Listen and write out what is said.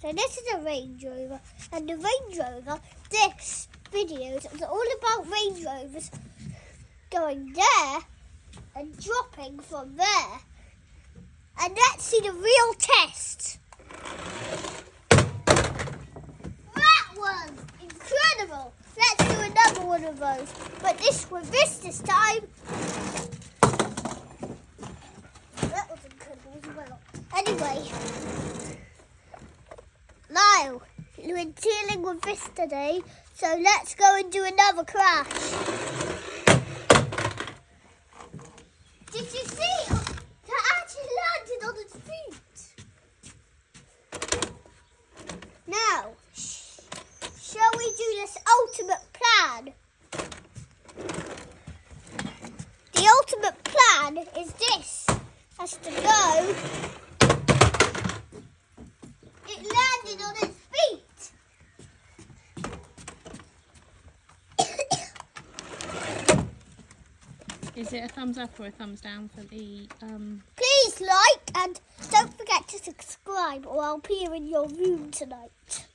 So this is a Range Rover, and the Range Rover, this video is all about Range Rovers going there and dropping from there. And let's see the real test. That was incredible. Let's do another one of those, but this time. That was incredible as well. Anyway, Lyle, you were dealing with this today, so let's go and do another crash. Did you see? That actually landed on its feet. Now, shall we do this ultimate plan? The ultimate plan is this. Has to go. It landed on its feet. Is it a thumbs up or a thumbs down for the Please like and don't forget to subscribe or I'll appear in your room tonight.